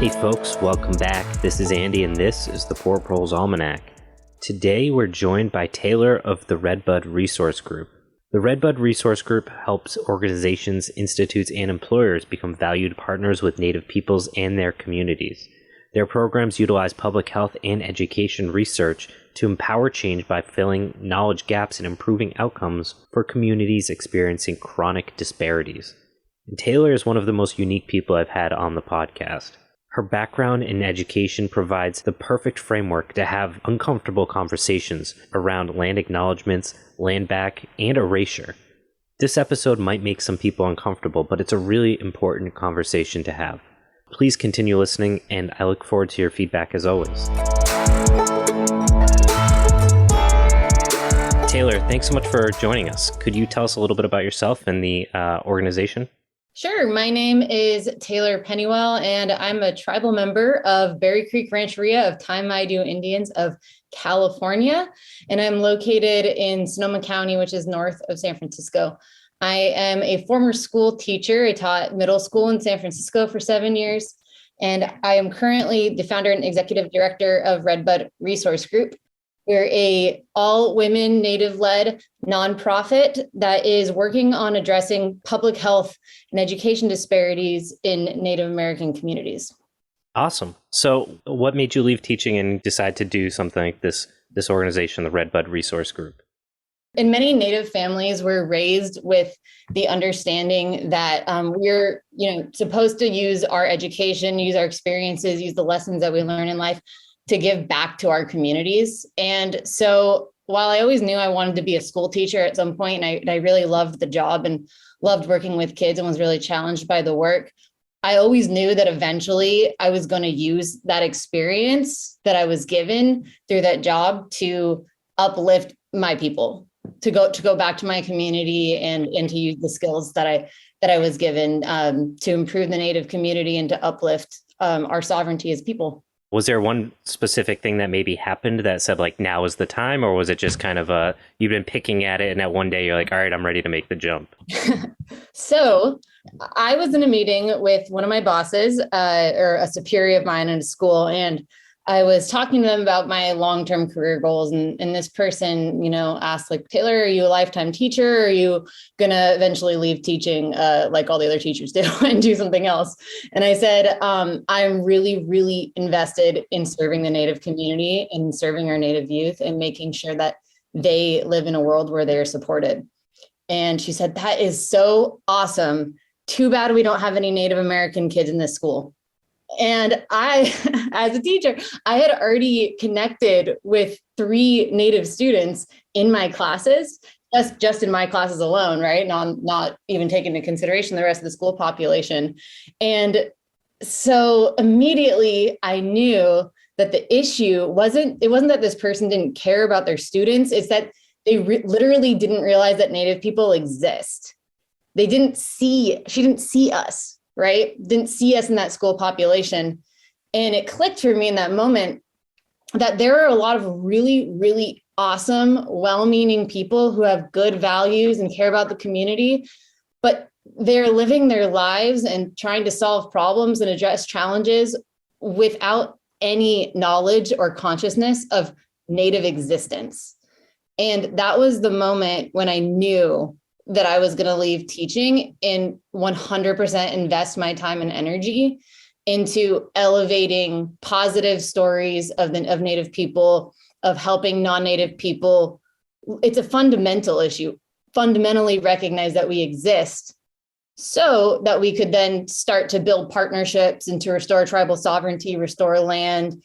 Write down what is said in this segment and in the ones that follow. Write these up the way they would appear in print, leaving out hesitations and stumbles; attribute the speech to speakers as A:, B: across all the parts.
A: Hey folks, welcome back. This is Andy and this is the Four Proles Almanac. Today we're joined by Taylor of the Redbud Resource Group. The Redbud Resource Group helps organizations, institutes, and employers become valued partners with Native peoples and their communities. Their programs utilize public health and education research to empower change by filling knowledge gaps and improving outcomes for communities experiencing chronic disparities. And Taylor is one of the most unique people I've had on the podcast. Her background in education provides the perfect framework to have uncomfortable conversations around land acknowledgements, landback, and erasure. This episode might make some people uncomfortable, but it's a really important conversation to have. Please continue listening, and I look forward to your feedback as always. Taylor, thanks so much for joining us. Could you tell us a little bit about yourself and the organization?
B: Sure. My name is Taylor Pennewell, and I'm a tribal member of Berry Creek Rancheria of Taimaidu Indians of California, and I'm located in Sonoma County, which is north of San Francisco. I am a former school teacher. I taught middle school in San Francisco for 7 years, and I am currently the founder and executive director of Redbud Resource Group. We're a all-women Native-led nonprofit that is working on addressing public health and education disparities in Native American communities.
A: Awesome. So what made you leave teaching and decide to do something like this organization, the Redbud Resource Group?
B: In many Native families, we're raised with the understanding that we're supposed to use our education, use our experiences, use the lessons that we learn in life to give back to our communities. And so while I always knew I wanted to be a school teacher at some point, and I really loved the job and loved working with kids and was really challenged by the work, I always knew that eventually I was going to use that experience that I was given through that job to uplift my people, to go back to my community and to use the skills that I was given to improve the Native community and to uplift our sovereignty as people.
A: Was there one specific thing that maybe happened that said like, now is the time, or was it just kind of you've been picking at it and at one day you're like, all right, I'm ready to make the jump?
B: So I was in a meeting with one of my bosses or a superior of mine in a school, and I was talking to them about my long-term career goals. And this person, asked like, Taylor, are you a lifetime teacher? Or are you going to eventually leave teaching like all the other teachers do and do something else? And I said, I'm really, really invested in serving the Native community and serving our Native youth and making sure that they live in a world where they are supported. And she said, that is so awesome. Too bad we don't have any Native American kids in this school. And I, as a teacher, I had already connected with 3 Native students in my classes, just in my classes alone, right? Not even taking into consideration the rest of the school population. And so immediately I knew that the issue wasn't that this person didn't care about their students. It's that they literally didn't realize that Native people exist. She didn't see us. Right? Didn't see us in that school population. And it clicked for me in that moment that there are a lot of really, really awesome, well-meaning people who have good values and care about the community, but they're living their lives and trying to solve problems and address challenges without any knowledge or consciousness of Native existence. And that was the moment when I knew that I was going to leave teaching and 100% invest my time and energy into elevating positive stories of Native people, of helping non-Native people. It's a fundamental issue, fundamentally recognize that we exist so that we could then start to build partnerships and to restore tribal sovereignty, restore land,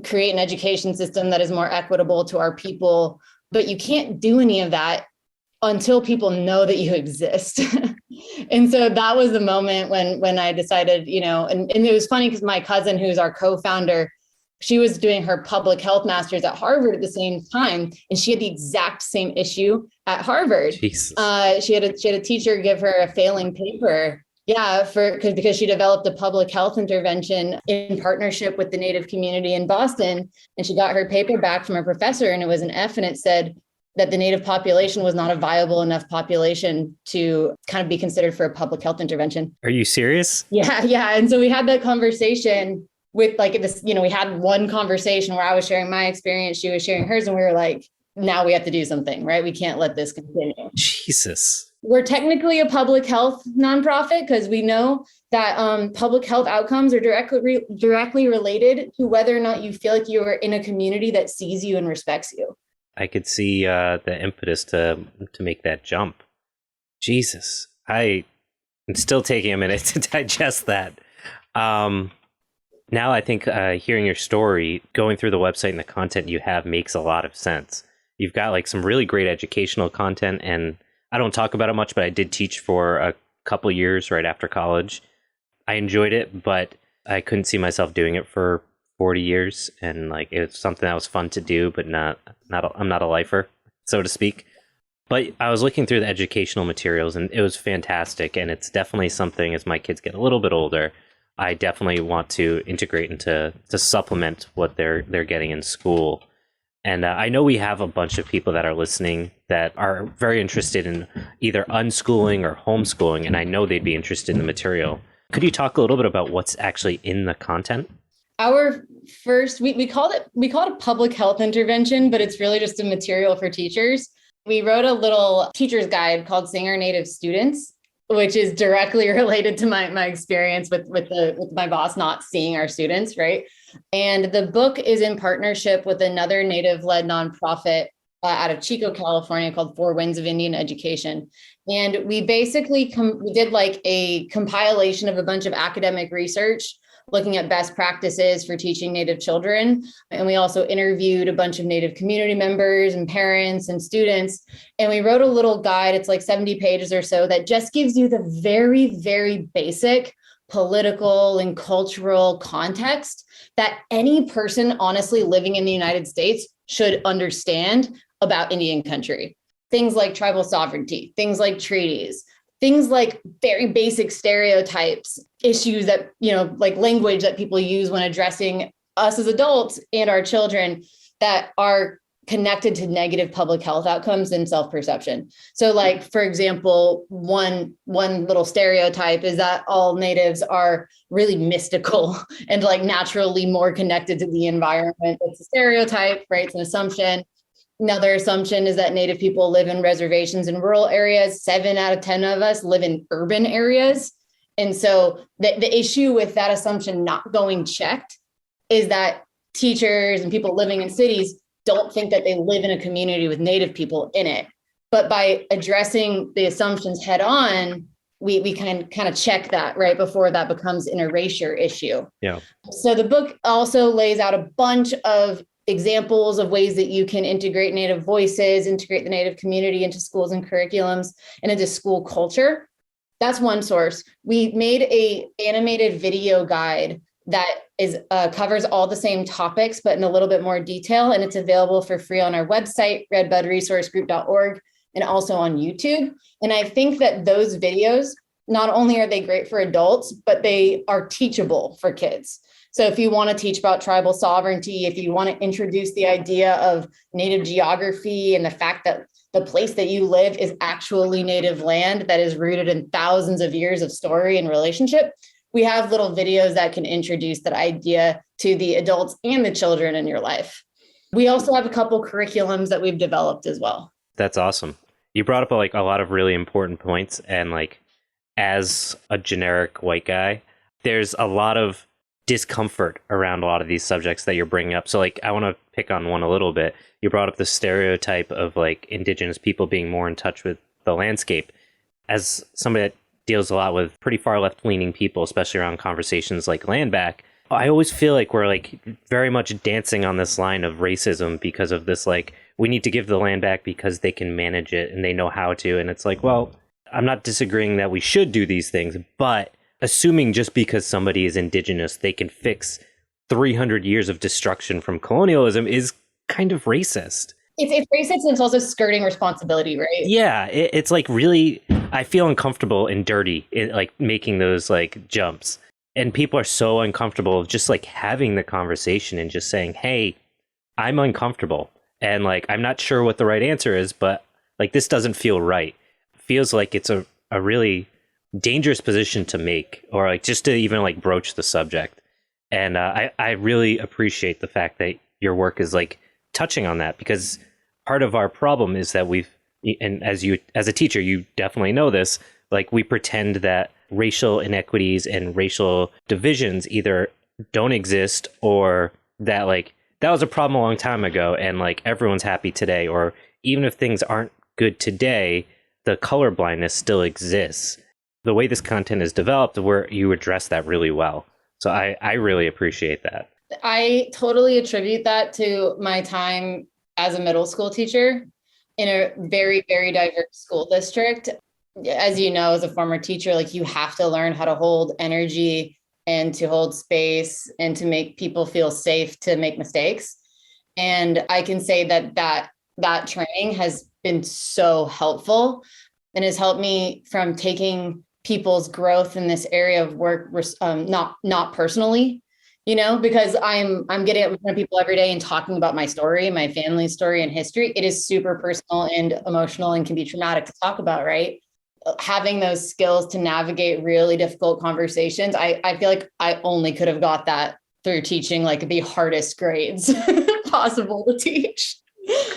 B: create an education system that is more equitable to our people. But you can't do any of that until people know that you exist. And so that was the moment when I decided, and it was funny because my cousin, who's our co-founder, she was doing her public health master's at Harvard at the same time. And she had the exact same issue at Harvard.
A: Jesus.
B: She had a teacher give her a failing paper. Yeah, because she developed a public health intervention in partnership with the Native community in Boston. And she got her paper back from a professor and it was an F, and it said that the Native population was not a viable enough population to kind of be considered for a public health intervention.
A: Are you serious?
B: Yeah. And so we had that conversation with like this, we had one conversation where I was sharing my experience, she was sharing hers, and we were like, now we have to do something, right? We can't let this continue.
A: Jesus.
B: We're technically a public health nonprofit because we know that public health outcomes are directly related to whether or not you feel like you are in a community that sees you and respects you.
A: I could see the impetus to make that jump. Jesus, I'm still taking a minute to digest that. Now I think hearing your story, going through the website and the content you have makes a lot of sense. You've got like some really great educational content, and I don't talk about it much, but I did teach for a couple years right after college. I enjoyed it, but I couldn't see myself doing it for 40 years, and like it was something that was fun to do, but I'm not a lifer, so to speak. But I was looking through the educational materials, and it was fantastic, and it's definitely something as my kids get a little bit older, I definitely want to integrate into to supplement what they're getting in school. And I know we have a bunch of people that are listening that are very interested in either unschooling or homeschooling, and I know they'd be interested in the material. Could you talk a little bit about what's actually in the content?
B: Our first, we called it a public health intervention, but it's really just a material for teachers. We wrote a little teacher's guide called Seeing Our Native Students, which is directly related to my experience with my boss not seeing our students, right? And the book is in partnership with another Native-led nonprofit out of Chico, California, called Four Winds of Indian Education. And we basically we did like a compilation of a bunch of academic research looking at best practices for teaching Native children. And we also interviewed a bunch of Native community members and parents and students. And we wrote a little guide, it's like 70 pages or so, that just gives you the very, very basic political and cultural context that any person honestly living in the United States should understand about Indian country. Things like tribal sovereignty, things like treaties, things like very basic stereotypes, issues that, like language that people use when addressing us as adults and our children that are connected to negative public health outcomes and self-perception. So like, for example, one little stereotype is that all natives are really mystical and like naturally more connected to the environment. It's a stereotype, right? It's an assumption. Another assumption is that Native people live in reservations in rural areas. 7 out of 10 of us live in urban areas. And so the issue with that assumption not going checked is that teachers and people living in cities don't think that they live in a community with Native people in it. But by addressing the assumptions head on, we can kind of check that right before that becomes an erasure issue.
A: Yeah.
B: So the book also lays out a bunch of examples of ways that you can integrate Native voices, integrate the Native community into schools and curriculums and into school culture. That's one source. We made a animated video guide that is covers all the same topics, but in a little bit more detail. And it's available for free on our website, redbudresourcegroup.org, and also on YouTube. And I think that those videos, not only are they great for adults, but they are teachable for kids. So if you want to teach about tribal sovereignty, if you want to introduce the idea of Native geography and the fact that the place that you live is actually Native land that is rooted in thousands of years of story and relationship, we have little videos that can introduce that idea to the adults and the children in your life. We also have a couple curriculums that we've developed as well.
A: That's awesome. You brought up like a lot of really important points, and like as a generic white guy, there's a lot of discomfort around a lot of these subjects that you're bringing up. So like I want to pick on one a little bit. You brought up the stereotype of like indigenous people being more in touch with the landscape. As somebody that deals a lot with pretty far left leaning people, especially around conversations like landback, I always feel like we're like very much dancing on this line of racism because of this, like, we need to give the land back because they can manage it and they know how to. And it's like, well, I'm not disagreeing that we should do these things, but assuming just because somebody is indigenous, they can fix 300 years of destruction from colonialism is kind of racist.
B: It's racist, and it's also skirting responsibility, right?
A: Yeah, it's like really, I feel uncomfortable and dirty in like making those like jumps. And people are so uncomfortable of just like having the conversation and just saying, hey, I'm uncomfortable. And like, I'm not sure what the right answer is, but like, this doesn't feel right. It feels like it's a really dangerous position to make, or like just to even like broach the subject. And I really appreciate the fact that your work is like touching on that, because part of our problem is that and as a teacher, you definitely know this, like we pretend that racial inequities and racial divisions either don't exist, or that like that was a problem a long time ago and like everyone's happy today, or even if things aren't good today, the color blindness still exists. The way this content is developed, where you address that really well. So I really appreciate that.
B: I totally attribute that to my time as a middle school teacher in a very, very diverse school district. As you know, as a former teacher, like you have to learn how to hold energy and to hold space and to make people feel safe to make mistakes. And I can say that training has been so helpful and has helped me from taking people's growth in this area of work, not personally, because I'm getting up in front of people every day and talking about my story, my family story and history. It is super personal and emotional and can be traumatic to talk about, right? Having those skills to navigate really difficult conversations. I feel like I only could have got that through teaching like the hardest grades possible to teach.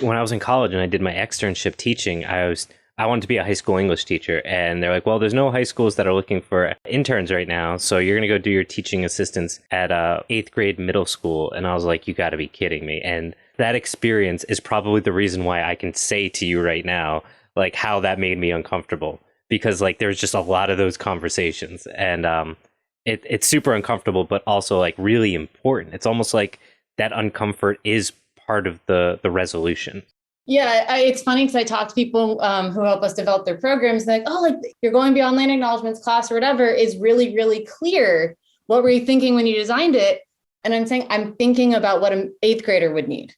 A: When I was in college and I did my externship teaching, I wanted to be a high school English teacher, and they're like, well, there's no high schools that are looking for interns right now, so you're going to go do your teaching assistants at 8th grade middle school. And I was like, you got to be kidding me. And that experience is probably the reason why I can say to you right now, like how that made me uncomfortable, because like there's just a lot of those conversations, and it's super uncomfortable, but also like really important. It's almost like that uncomfort is part of the resolution.
B: Yeah, it's funny because I talk to people who help us develop their programs. Like, oh, like you're going beyond land acknowledgements class or whatever is really, really clear. What were you thinking when you designed it? And I'm saying, I'm thinking about what an 8th grader would need.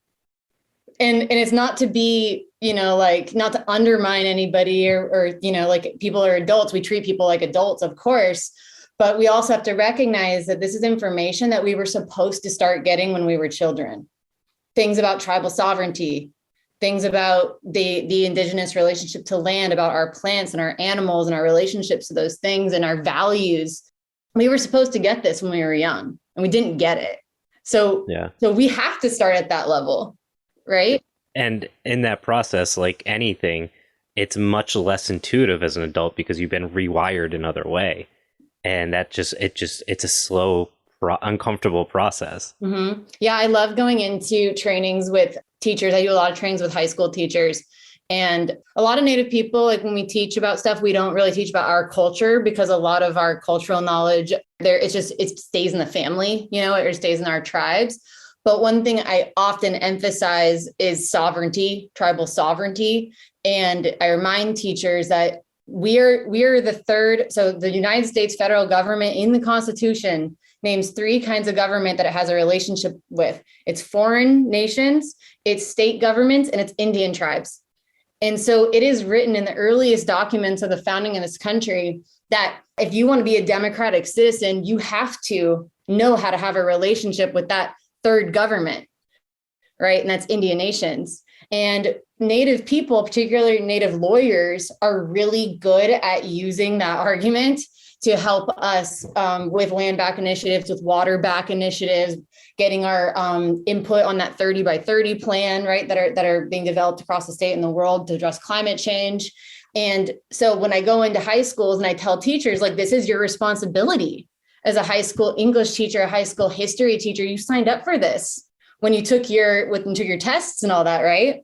B: And it's not to be, like not to undermine anybody or like people are adults. We treat people like adults, of course. But we also have to recognize that this is information that we were supposed to start getting when we were children. Things about tribal sovereignty, things about the indigenous relationship to land, about our plants and our animals and our relationships to those things and our values. We were supposed to get this when we were young and we didn't get it. So we have to start at that level, right?
A: And in that process, like anything, it's much less intuitive as an adult because you've been rewired another way. And it's a slow, uncomfortable process.
B: Mm-hmm. Yeah, I love going into trainings with teachers. I do a lot of trainings with high school teachers, and a lot of Native people, like when we teach about stuff, we don't really teach about our culture because a lot of our cultural knowledge it stays in the family, or stays in our tribes. But one thing I often emphasize is sovereignty, tribal sovereignty. And I remind teachers that we are the third. So the United States federal government in the Constitution names 3 kinds of government that it has a relationship with. It's foreign nations, it's state governments, and it's Indian tribes. And so it is written in the earliest documents of the founding of this country that if you want to be a democratic citizen, you have to know how to have a relationship with that third government, right? And that's Indian nations. And Native people, particularly Native lawyers, are really good at using that argument to help us with land back initiatives, with water back initiatives, getting our input on that 30 by 30 plan, right, that are being developed across the state and the world to address climate change. And so when I go into high schools and I tell teachers, like, this is your responsibility as a high school English teacher, a high school history teacher, you signed up for this when you took your tests and all that, right?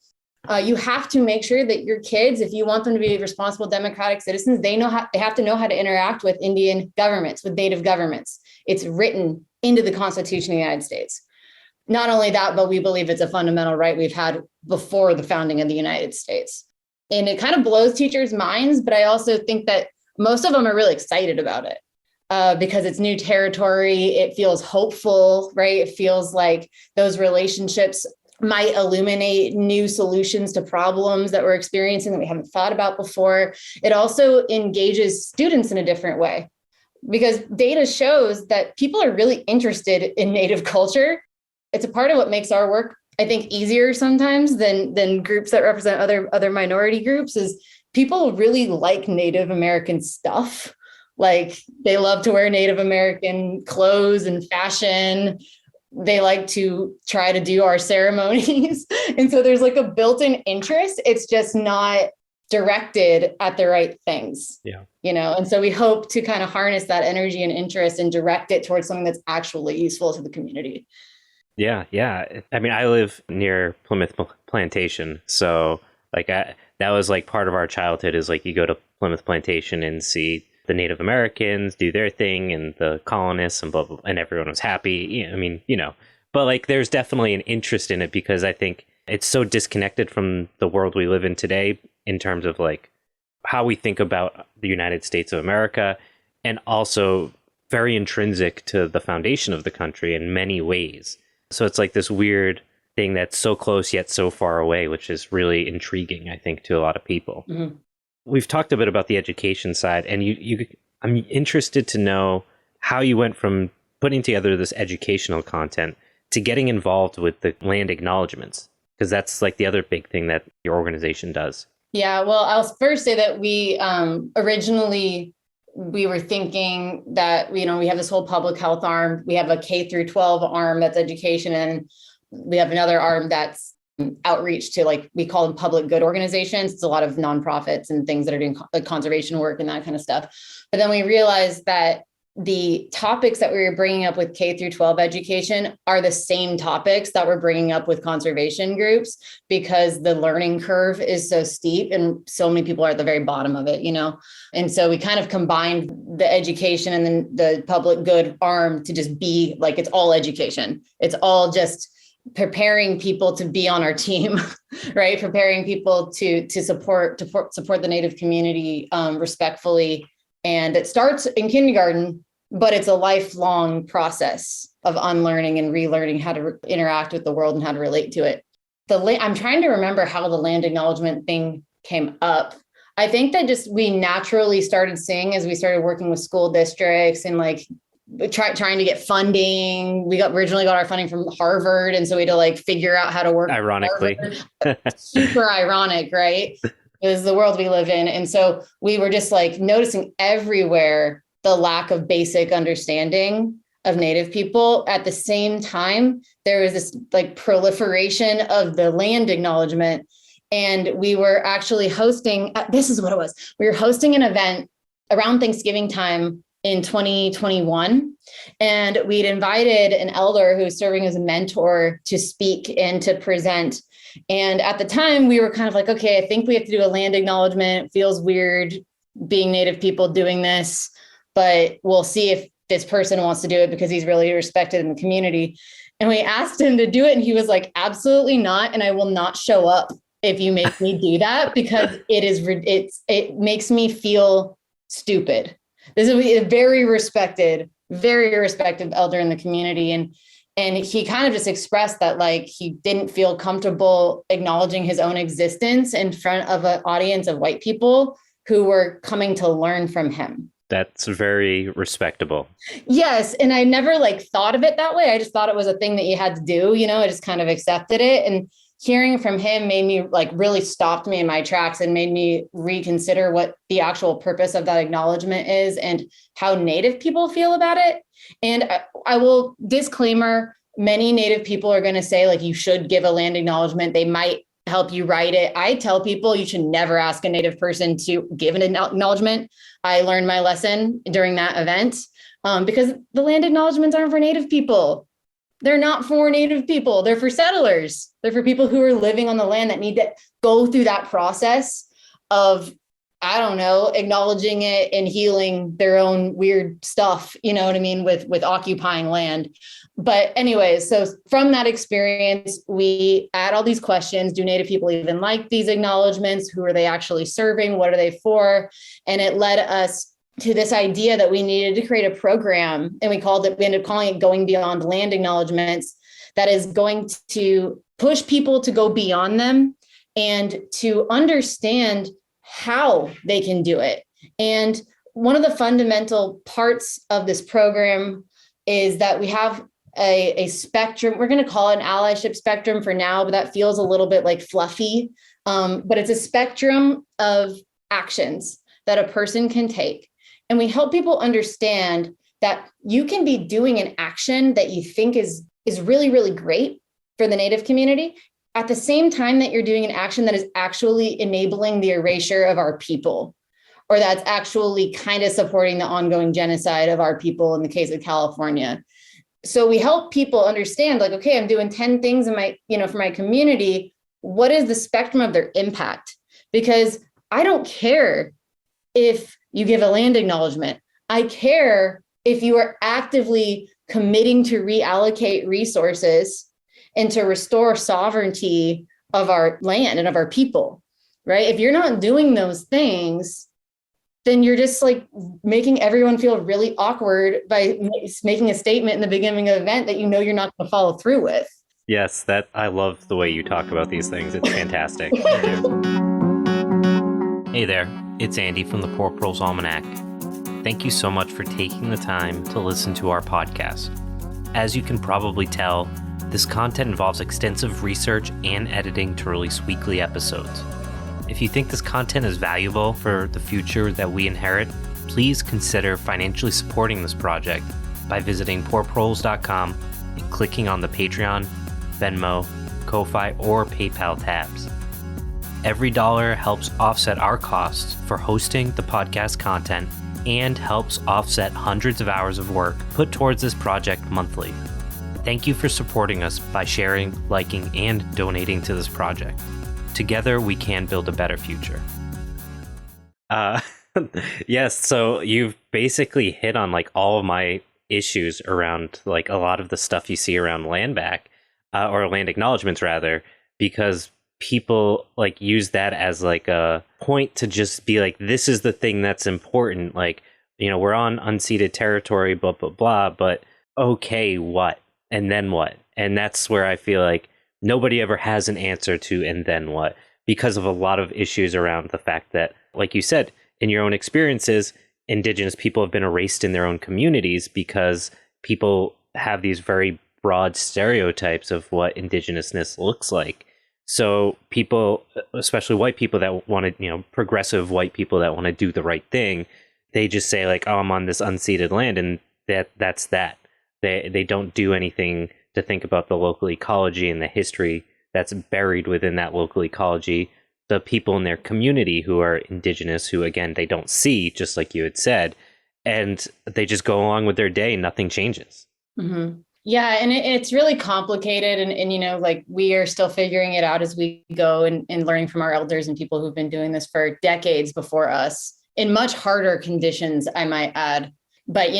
B: You have to make sure that your kids, if you want them to be responsible democratic citizens, they have to know how to interact with Indian governments, with Native governments. It's written into the Constitution of the United States. Not only that, but we believe it's a fundamental right we've had before the founding of the United States. And it kind of blows teachers' minds, but I also think that most of them are really excited about it because it's new territory. It feels hopeful, right? It feels like those relationships might illuminate new solutions to problems that we're experiencing that we haven't thought about before. It also engages students in a different way because data shows that people are really interested in Native culture. It's a part of what makes our work, I think, easier sometimes than groups that represent other minority groups is people really like Native American stuff, Like they love to wear Native American clothes and fashion. They like to try to do our ceremonies. And so there's like a built-in interest. It's just not directed at the right things.
A: Yeah.
B: And so we hope to kind of harness that energy and interest and direct it towards something that's actually useful to the community.
A: Yeah. Yeah. I mean, I live near Plymouth Plantation. So that was like part of our childhood is like you go to Plymouth Plantation and see the Native Americans do their thing and the colonists and blah, blah, blah, and everyone was happy. I mean, but like there's definitely an interest in it because I think it's so disconnected from the world we live in today in terms of like how we think about the United States of America, and also very intrinsic to the foundation of the country in many ways. So it's like this weird thing that's so close yet so far away, which is really intriguing, I think, to a lot of people.
B: Mm-hmm.
A: We've talked a bit about the education side, and I'm interested to know how you went from putting together this educational content to getting involved with the land acknowledgements, because that's like the other big thing that your organization does.
B: Yeah, well, I'll first say that we originally we were thinking that, we have this whole public health arm. We have a K through 12 arm that's education, and we have another arm that's outreach to, like, we call them public good organizations. It's a lot of nonprofits and things that are doing like conservation work and that kind of stuff. But then we realized that the topics that we were bringing up with K through 12 education are the same topics that we're bringing up with conservation groups, because the learning curve is so steep and so many people are at the very bottom of it, And so we kind of combined the education and then the public good arm to just be like, it's all education. It's all just preparing people to be on our team, right? Preparing people to support the Native community respectfully. And it starts in kindergarten, but it's a lifelong process of unlearning and relearning how to interact with the world and how to relate to it. I'm trying to remember how the land acknowledgement thing came up. I think that just we naturally started seeing as we started working with school districts and like trying to get funding. We originally got our funding from Harvard. And so we had to like figure out how to work.
A: Ironically.
B: Super ironic, right? It was the world we live in. And so we were just like noticing everywhere the lack of basic understanding of Native people. At the same time, there was this like proliferation of the land acknowledgement. And we were actually hosting, this is what it was. We were hosting an event around Thanksgiving time in 2021. And we'd invited an elder who was serving as a mentor to speak and to present. And at the time we were kind of like, okay, I think we have to do a land acknowledgement. It feels weird being Native people doing this, but we'll see if this person wants to do it because he's really respected in the community. And we asked him to do it. And he was like, absolutely not. And I will not show up if you make me do that, because it makes me feel stupid. This is a very respected elder in the community. And he kind of just expressed that like he didn't feel comfortable acknowledging his own existence in front of an audience of white people who were coming to learn from him.
A: That's very respectable.
B: Yes. And I never like thought of it that way. I just thought it was a thing that you had to do, I just kind of accepted it. And hearing from him made me like really stopped me in my tracks and made me reconsider what the actual purpose of that acknowledgement is and how Native people feel about it. And I will disclaimer, many Native people are going to say like, you should give a land acknowledgement. They might help you write it. I tell people you should never ask a Native person to give an acknowledgement. I learned my lesson during that event because the land acknowledgements aren't for Native people. They're not for Native people. They're for settlers. They're for people who are living on the land that need to go through that process of, I don't know, acknowledging it and healing their own weird stuff, you know what I mean, with occupying land. But anyways, so from that experience, we add all these questions. Do Native people even like these acknowledgements? Who are they actually serving? What are they for? And it led us to this idea that we needed to create a program, and we ended up calling it Going Beyond Land Acknowledgements, that is going to push people to go beyond them and to understand how they can do it. And one of the fundamental parts of this program is that we have a spectrum. We're going to call it an allyship spectrum for now, but that feels a little bit like fluffy. But it's a spectrum of actions that a person can take. And we help people understand that you can be doing an action that you think is really, really great for the Native community at the same time that you're doing an action that is actually enabling the erasure of our people, or that's actually kind of supporting the ongoing genocide of our people in the case of California. So we help people understand, like, okay, I'm doing 10 things in my, for my community. What is the spectrum of their impact? Because I don't care if you give a land acknowledgement. I care if you are actively committing to reallocate resources and to restore sovereignty of our land and of our people, right? If you're not doing those things, then you're just like making everyone feel really awkward by making a statement in the beginning of the event that you're not going to follow through with.
A: Yes, I love the way you talk about these things. It's fantastic. Hey there, it's Andy from the Poor Proles Almanac. Thank you so much for taking the time to listen to our podcast. As you can probably tell, this content involves extensive research and editing to release weekly episodes. If you think this content is valuable for the future that we inherit, please consider financially supporting this project by visiting poorproles.com and clicking on the Patreon, Venmo, Ko-Fi, or PayPal tabs. Every dollar helps offset our costs for hosting the podcast content and helps offset hundreds of hours of work put towards this project monthly. Thank you for supporting us by sharing, liking, and donating to this project. Together, we can build a better future. Yes, so you've basically hit on like all of my issues around like a lot of the stuff you see around landback, or land acknowledgements rather, because people like use that as like a point to just be like, this is the thing that's important. Like, we're on unceded territory, blah, blah, blah, but okay, what? And then what? And that's where I feel like nobody ever has an answer to, and then what? Because of a lot of issues around the fact that, like you said, in your own experiences, indigenous people have been erased in their own communities because people have these very broad stereotypes of what indigenousness looks like. So people, especially white people that want to, progressive white people that want to do the right thing, they just say like, oh, I'm on this unceded land, and that's that. They don't do anything to think about the local ecology and the history that's buried within that local ecology, the people in their community who are indigenous, who, again, they don't see, just like you had said, and they just go along with their day and nothing changes.
B: Mm-hmm. Yeah, and it's really complicated. And like we are still figuring it out as we go and learning from our elders and people who've been doing this for decades before us in much harder conditions, I might add. But,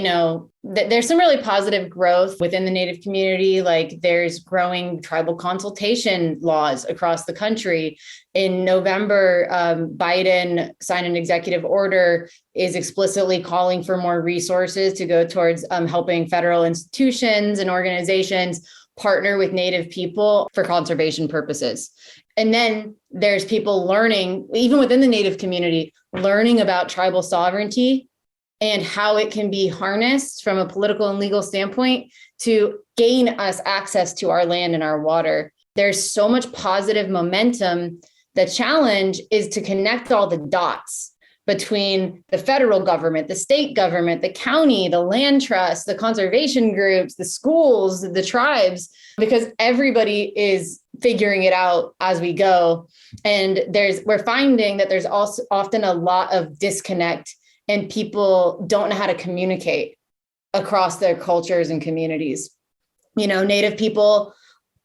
B: there's some really positive growth within the Native community. Like there's growing tribal consultation laws across the country. In November, Biden signed an executive order is explicitly calling for more resources to go towards helping federal institutions and organizations partner with Native people for conservation purposes. And then there's people learning, even within the Native community, learning about tribal sovereignty and how it can be harnessed from a political and legal standpoint to gain us access to our land and our water. There's so much positive momentum. The challenge is to connect all the dots between the federal government, the state government, the county, the land trust, the conservation groups, the schools, the tribes, because everybody is figuring it out as we go. And we're finding that there's also often a lot of disconnect, and people don't know how to communicate across their cultures and communities. Native people,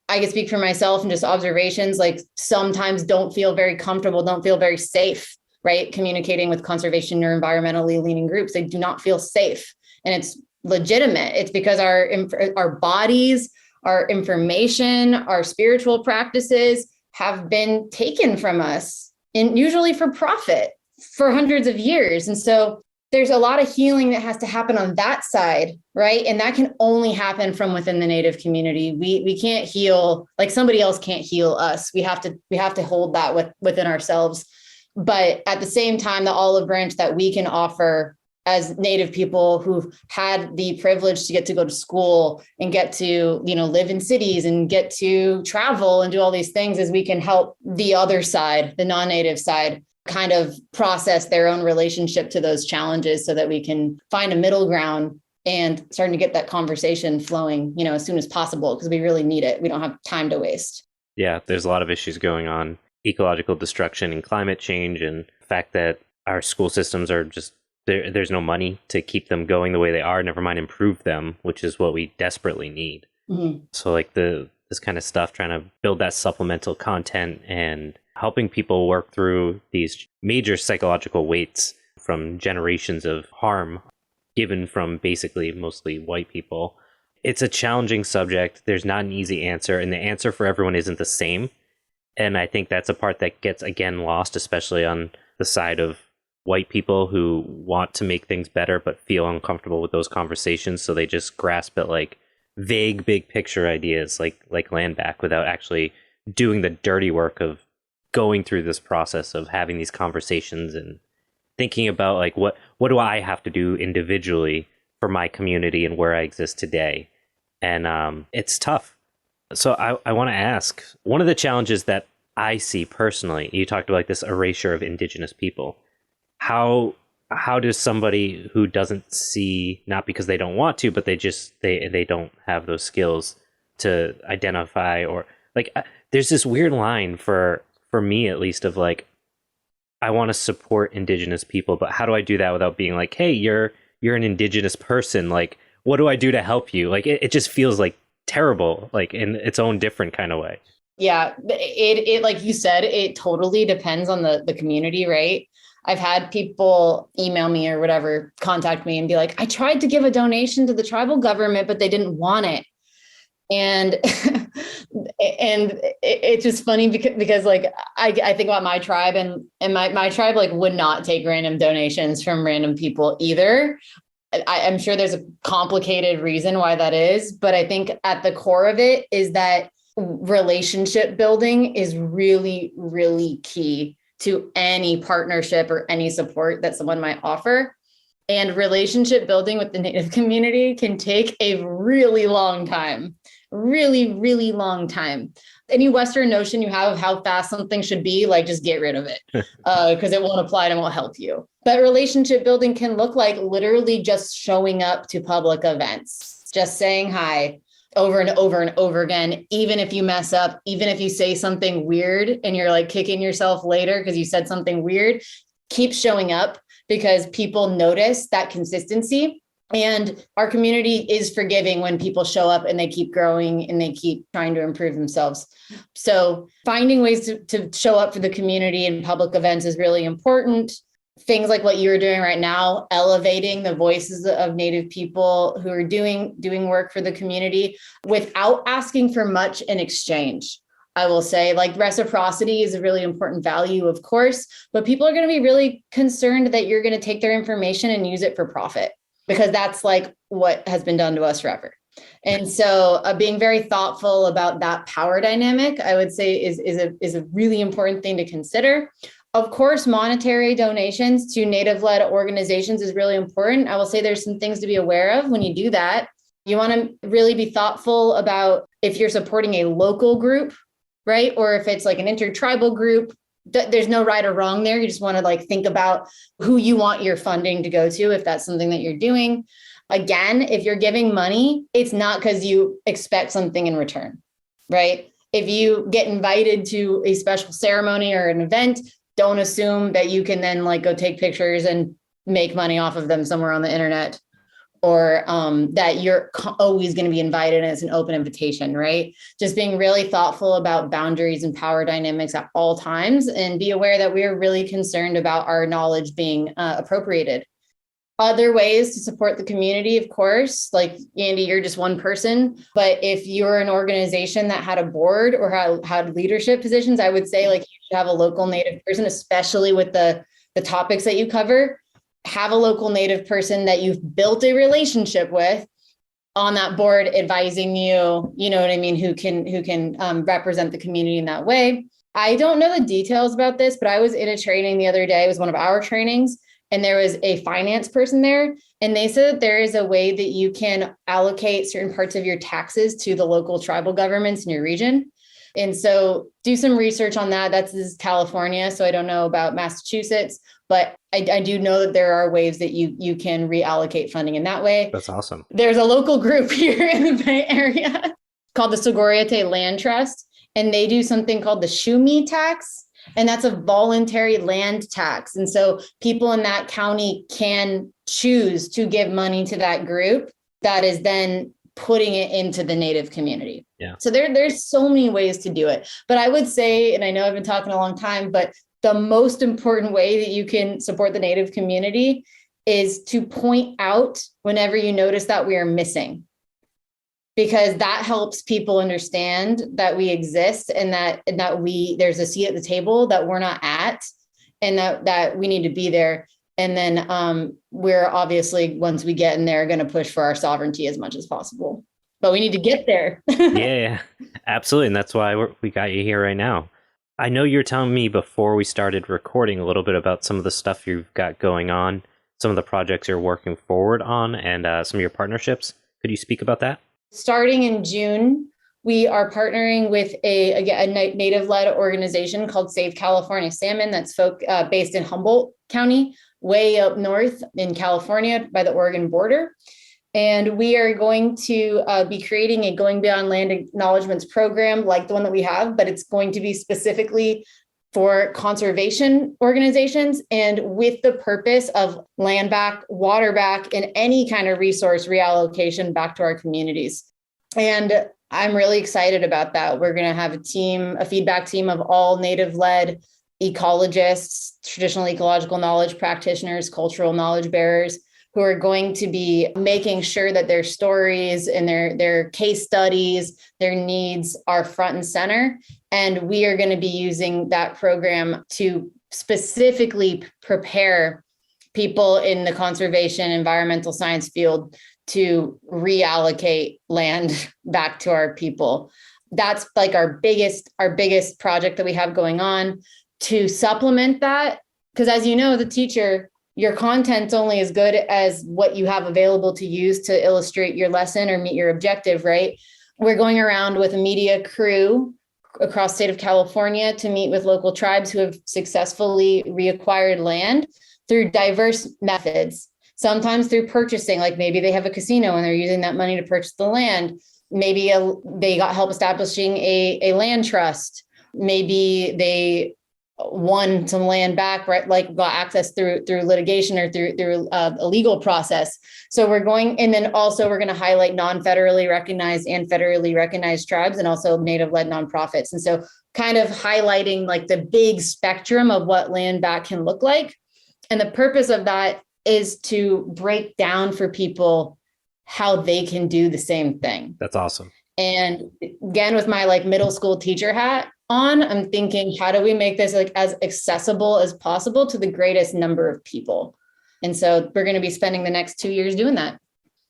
B: I can speak for myself and just observations, like sometimes don't feel very comfortable, don't feel very safe, right? Communicating with conservation or environmentally leaning groups, they do not feel safe. And it's legitimate. It's because our bodies, our information, our spiritual practices have been taken from us, and usually for profit, for hundreds of years. And so there's a lot of healing that has to happen on that side, right? And that can only happen from within the Native community. We can't heal, like somebody else can't heal us. We have to hold that within ourselves. But at the same time, the olive branch that we can offer as Native people who've had the privilege to go to school and get to, live in cities and get to travel and do all these things, is we can help the other side, the non-Native side, kind of process their own relationship to those challenges so that we can find a middle ground and starting to get that conversation flowing, as soon as possible, because we really need it. We don't have time to waste.
A: Yeah, there's a lot of issues going on. Ecological destruction and climate change, and the fact that our school systems are just, there's no money to keep them going the way they are, never mind improve them, which is what we desperately need. Mm-hmm. So like this kind of stuff, trying to build that supplemental content and helping people work through these major psychological weights from generations of harm given from basically mostly white people. It's a challenging subject. There's not an easy answer, and the answer for everyone isn't the same. And I think that's a part that gets, again, lost, especially on the side of white people who want to make things better but feel uncomfortable with those conversations. So they just grasp at like vague, big picture ideas like landback without actually doing the dirty work of going through this process of having these conversations and thinking about like what do I have to do individually for my community and where I exist today. And it's tough. So I want to ask, one of the challenges that I see personally, you talked about like this erasure of indigenous people. How does somebody who doesn't see, not because they don't want to, but they don't have those skills to identify, or like there's this weird line for me at least of like, I want to support indigenous people, but how do I do that without being like, hey, you're an indigenous person, like what do I do to help you? Like it just feels like terrible, like in its own different kind of way.
B: Yeah, it like you said, it totally depends on the community, right? I've had people email me or whatever, contact me and be like, I tried to give a donation to the tribal government, but they didn't want it. And and it's just funny because like I think about my tribe, and my tribe like would not take random donations from random people either. I'm sure there's a complicated reason why that is, but I think at the core of it is that relationship building is really, really key to any partnership or any support that someone might offer. And relationship building with the Native community can take a really long time. Really, really long time. Any Western notion you have of how fast something should be, like just get rid of it because it won't apply and won't help you. But relationship building can look like literally just showing up to public events, just saying hi over and over and over again, even if you mess up, even if you say something weird and you're like kicking yourself later because you said something weird, keep showing up because people notice that consistency. And our community is forgiving when people show up and they keep growing and they keep trying to improve themselves. So finding ways to show up for the community in public events is really important. Things like what you're doing right now, elevating the voices of Native people who are doing work for the community without asking for much in exchange. I will say, like, reciprocity is a really important value, of course, but people are going to be really concerned that you're going to take their information and use it for profit, because that's like what has been done to us forever. And so being very thoughtful about that power dynamic, I would say is a really important thing to consider. Of course, monetary donations to Native-led organizations is really important. I will say there's some things to be aware of when you do that. You want to really be thoughtful about if you're supporting a local group, right? Or if it's like an intertribal group, there's no right or wrong there. You just want to like think about who you want your funding to go to, if that's something that you're doing. Again, if you're giving money, it's not because you expect something in return, right? If you get invited to a special ceremony or an event, don't assume that you can then like go take pictures and make money off of them somewhere on the internet, or that you're always going to be invited and it's an open invitation, right? Just being really thoughtful about boundaries and power dynamics at all times, and be aware that we're really concerned about our knowledge being appropriated. Other ways to support the community, of course, like Andy, you're just one person, but if you're an organization that had a board or had leadership positions, I would say like you should have a local Native person, especially with the topics that you cover. Have a local Native person that you've built a relationship with on that board, advising you, you know what I mean, who can represent the community in that way. I don't know the details about this, but I was in a training the other day. It was one of our trainings, and there was a finance person there, and they said that there is a way that you can allocate certain parts of your taxes to the local tribal governments in your region. And so do some research on that. This is California, so I don't know about Massachusetts, but I do know that there are ways that you can reallocate funding in that way.
A: That's awesome.
B: There's a local group here in the Bay Area called the Sogoreate Land Trust, and they do something called the Shumi tax. And that's a voluntary land tax. And so people in that county can choose to give money to that group that is then putting it into the Native community.
A: Yeah.
B: So there's so many ways to do it. But I would say, and I know I've been talking a long time, but the most important way that you can support the Native community is to point out whenever you notice that we are missing, because that helps people understand that we exist and that there's a seat at the table that we're not at, and that we need to be there. And then we're obviously, once we get in there, going to push for our sovereignty as much as possible. But we need to get there.
A: Yeah, absolutely. And that's why we got you here right now. I know you were telling me before we started recording a little bit about some of the stuff you've got going on, some of the projects you're working forward on, and some of your partnerships. Could you speak about that?
B: Starting in June, we are partnering with a Native-led organization called Save California Salmon that's based in Humboldt County, way up north in California by the Oregon border. And we are going to be creating a Going Beyond Land Acknowledgements program like the one that we have, but it's going to be specifically for conservation organizations and with the purpose of land back, water back, and any kind of resource reallocation back to our communities. And I'm really excited about that. We're going to have a feedback team of all Native-led ecologists, traditional ecological knowledge practitioners, cultural knowledge bearers, who are going to be making sure that their stories and their case studies, their needs are front and center. And we are going to be using that program to specifically prepare people in the conservation environmental science field to reallocate land back to our people. That's like our biggest project that we have going on. To supplement that, because as you know, as a teacher, your content's only as good as what you have available to use to illustrate your lesson or meet your objective, right? We're going around with a media crew across the state of California to meet with local tribes who have successfully reacquired land through diverse methods. Sometimes through purchasing, like maybe they have a casino and they're using that money to purchase the land. Maybe they got help establishing a land trust. Maybe they won some land back, right? Like got access through litigation or through a legal process. So we're going to highlight non-federally recognized and federally recognized tribes, and also Native-led nonprofits. And so kind of highlighting like the big spectrum of what land back can look like. And the purpose of that is to break down for people how they can do the same thing.
A: That's awesome.
B: And again, with my like middle school teacher hat on, I'm thinking, how do we make this like as accessible as possible to the greatest number of people? And so we're going to be spending the next 2 years doing that.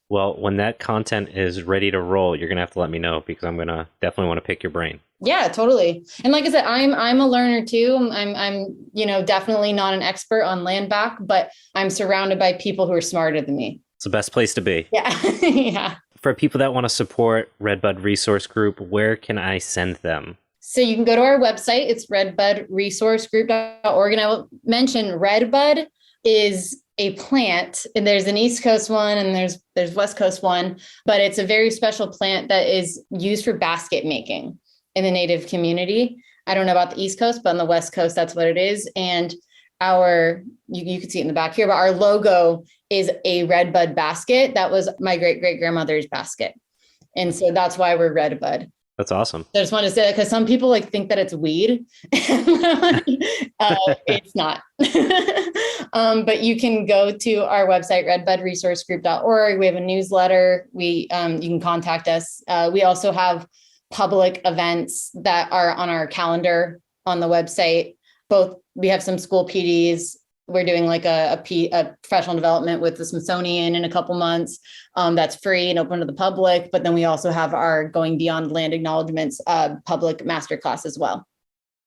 A: Well, when that content is ready to roll, you're going to have to let me know, because I'm going to definitely want to pick your brain.
B: Yeah, totally. And like I said, I'm a learner too. I'm definitely not an expert on land back, but I'm surrounded by people who are smarter than me.
A: It's the best place to be.
B: Yeah. Yeah.
A: For people that want to support Redbud Resource Group, where can I send them?
B: So you can go to our website. It's redbudresourcegroup.org. And I will mention Redbud is a plant, and there's an East Coast one and there's West Coast one, but it's a very special plant that is used for basket making in the Native community. I don't know about the East Coast, but on the West Coast, that's what it is. And you can see it in the back here, but our logo is a redbud basket. That was my great-great-grandmother's basket. And so that's why we're Redbud.
A: That's awesome.
B: I just wanted to say that because some people like think that it's weed. It's not. But you can go to our website, redbudresourcegroup.org. We have a newsletter. You can contact us. We also have public events that are on our calendar on the website. We have some school PDs. We're doing like a professional development with the Smithsonian in a couple months. That's free and open to the public. But then we also have our Going Beyond Land Acknowledgements public masterclass as well.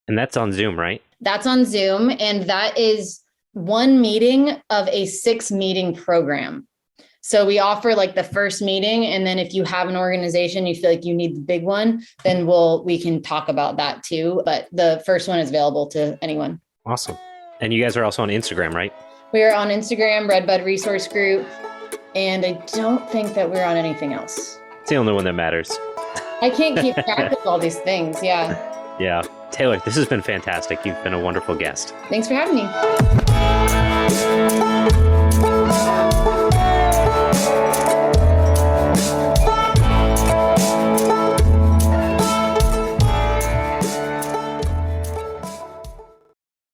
A: And that's on Zoom, right?
B: That's on Zoom. And that is one meeting of a 6-meeting program. So we offer like the first meeting. And then if you have an organization, you feel like you need the big one, then we can talk about that too. But the first one is available to anyone.
A: Awesome. And you guys are also on Instagram, right?
B: We are on Instagram, Redbud Resource Group. And I don't think that we're on anything else.
A: It's the only one that matters.
B: I can't keep track of all these things. Yeah.
A: Yeah. Taylor, this has been fantastic. You've been a wonderful guest.
B: Thanks for having me.